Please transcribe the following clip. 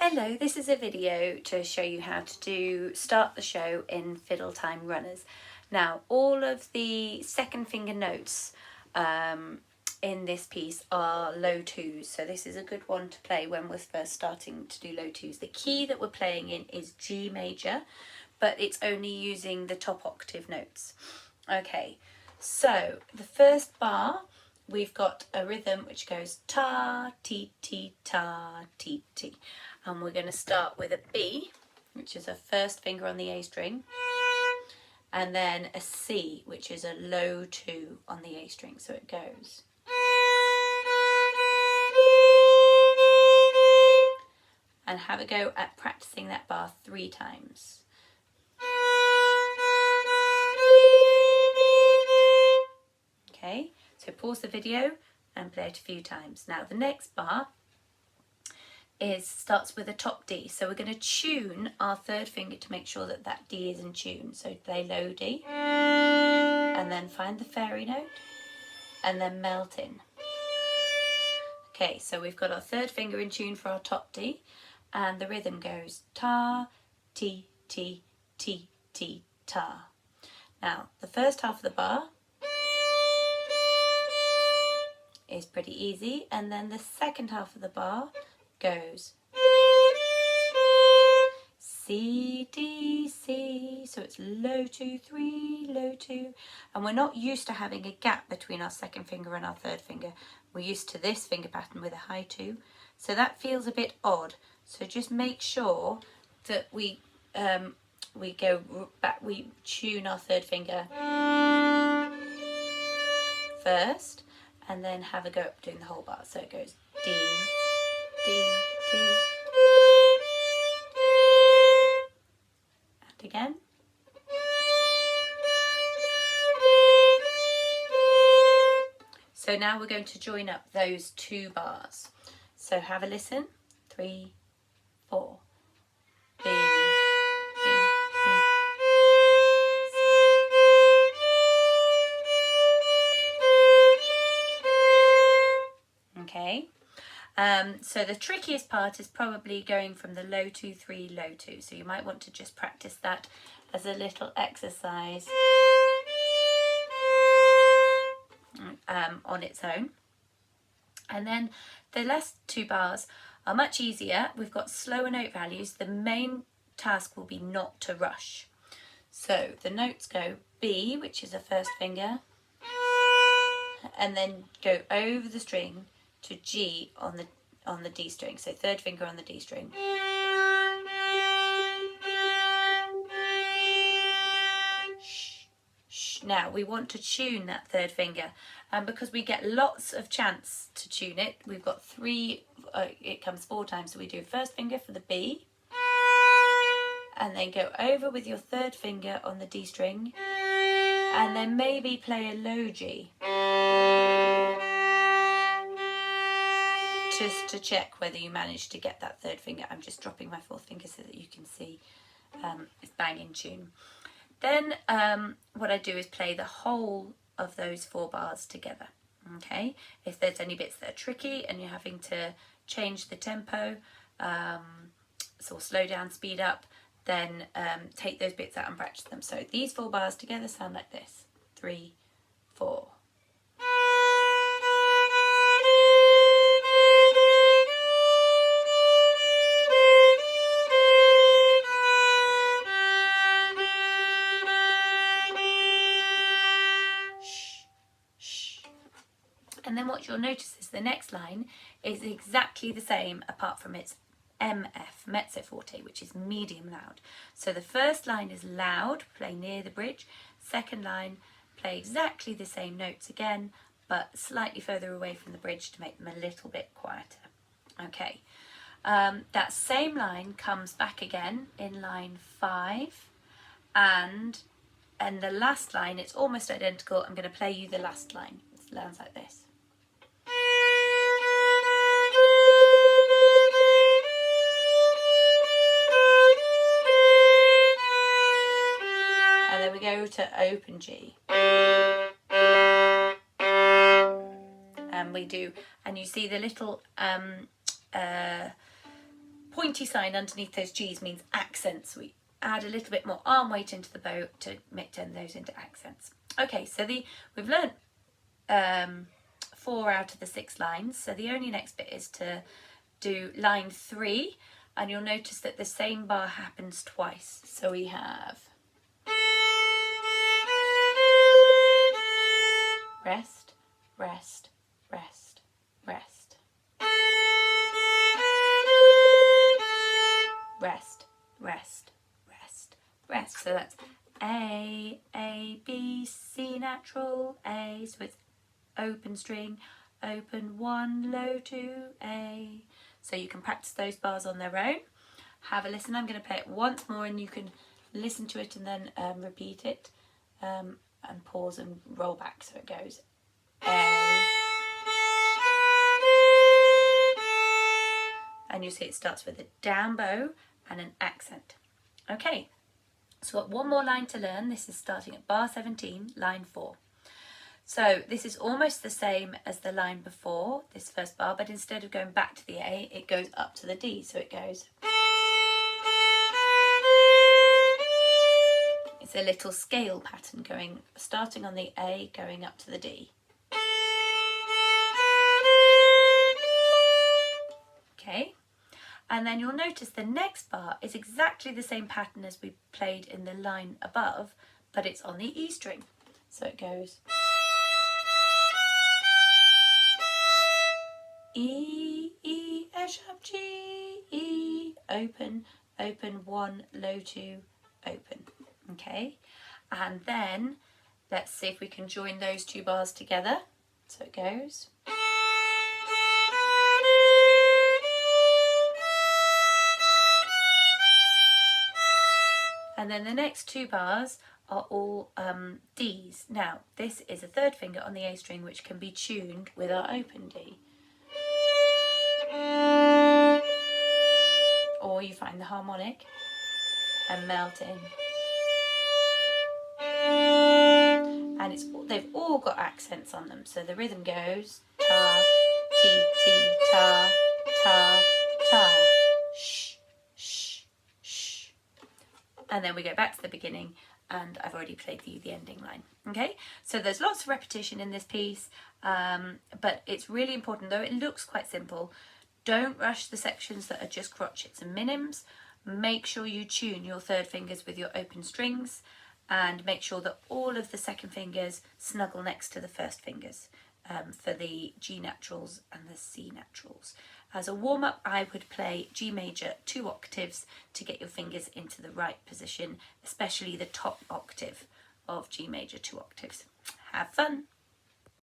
Hello, this is a video to show you how to do Start the Show in Fiddle Time Runners. Now, all of the second finger notes in this piece are low twos, so this is a good one to play when we're first starting to do low twos. The key that we're playing in is G major, but it's only using the top octave notes. Okay, so the first bar, we've got a rhythm which goes ta, ti, ti, ta, ti, ti. And we're going to start with a B, which is a first finger on the A string, and then a C, which is a low 2 on the A string. So it goes. And have a go at practicing that bar 3 times. Okay, so pause the video and play it a few times. Now the next bar starts with a top D, so we're going to tune our third finger to make sure that that D is in tune. So play low D, and then find the fairy note, and then melt in. Okay, so we've got our third finger in tune for our top D, and the rhythm goes ta, ti, ti, ti, ti, ta. Now the first half of the bar is pretty easy, and then the second half of the bar goes C, D, C, so it's low 2, 3, low 2, and we're not used to having a gap between our second finger and our third finger. We're used to this finger pattern with a high 2, so that feels a bit odd. So just make sure that we go back, we tune our third finger first, and then have a go at doing the whole bar. So it goes D, D, D, and again. So now we're going to join up those 2 bars. So have a listen. 3, 4. B, B, B. Okay. So the trickiest part is probably going from the low 2, 3, low 2. So you might want to just practice that as a little exercise on its own. And then the last 2 bars are much easier. We've got slower note values. The main task will be not to rush. So the notes go B, which is a first finger, and then go over the string to G on the D string, so third finger on the D string. Shh, shh. Now we want to tune that third finger, and because we get lots of chance to tune it, we've got 3, it comes 4 times, so we do first finger for the B, and then go over with your third finger on the D string, and then maybe play a low G, just to check whether you managed to get that third finger. I'm just dropping my 4th finger so that you can see it's bang in tune. Then what I do is play the whole of those 4 bars together. Okay, if there's any bits that are tricky and you're having to change the tempo, so slow down, speed up, then take those bits out and practice them. So these 4 bars together sound like this. 3, 4. And then what you'll notice is the next line is exactly the same, apart from its MF, mezzo forte, which is medium loud. So the first line is loud, play near the bridge. Second line, play exactly the same notes again, but slightly further away from the bridge to make them a little bit quieter. Okay, that same line comes back again in line 5, and the last line, it's almost identical. I'm going to play you the last line. It sounds like this. And then we go to open G. And we do, and you see the little pointy sign underneath those G's means accents. We add a little bit more arm weight into the bow to turn those into accents. Okay, so we've learnt 4 out of the 6 lines, so the only next bit is to do line 3, and you'll notice that the same bar happens twice. So we have rest, rest, rest, rest. Rest, rest, rest, rest. So that's A, B, C natural, A. So it's open string, open 1, low 2, A. So you can practice those bars on their own. Have a listen. I'm going to play it once more and you can listen to it and then repeat it and pause and roll back. So it goes A. And you see it starts with a down bow and an accent. Okay, so we've got one more line to learn. This is starting at bar 17, line 4. So this is almost the same as the line before, this first bar, but instead of going back to the A, it goes up to the D. So it goes. It's a little scale pattern starting on the A, going up to the D. Okay. And then you'll notice the next bar is exactly the same pattern as we played in the line above, but it's on the E string. So it goes E, E, A sharp G, E, open, open 1, low 2, open. Okay, and then let's see if we can join those 2 bars together. So it goes. And then the next 2 bars are all Ds. Now, this is a 3rd finger on the A string, which can be tuned with our open D. Or you find the harmonic and melt in. And they've all got accents on them. So the rhythm goes ta, ti, ti, ta, ta, ta, sh, sh, sh. And then we go back to the beginning, and I've already played the ending line. Okay, so there's lots of repetition in this piece, but it's really important, though it looks quite simple. Don't rush the sections that are just crotchets and minims. Make sure you tune your 3rd fingers with your open strings, and make sure that all of the 2nd fingers snuggle next to the 1st fingers for the G naturals and the C naturals. As a warm-up, I would play G major 2 octaves to get your fingers into the right position, especially the top octave of G major 2 octaves. Have fun!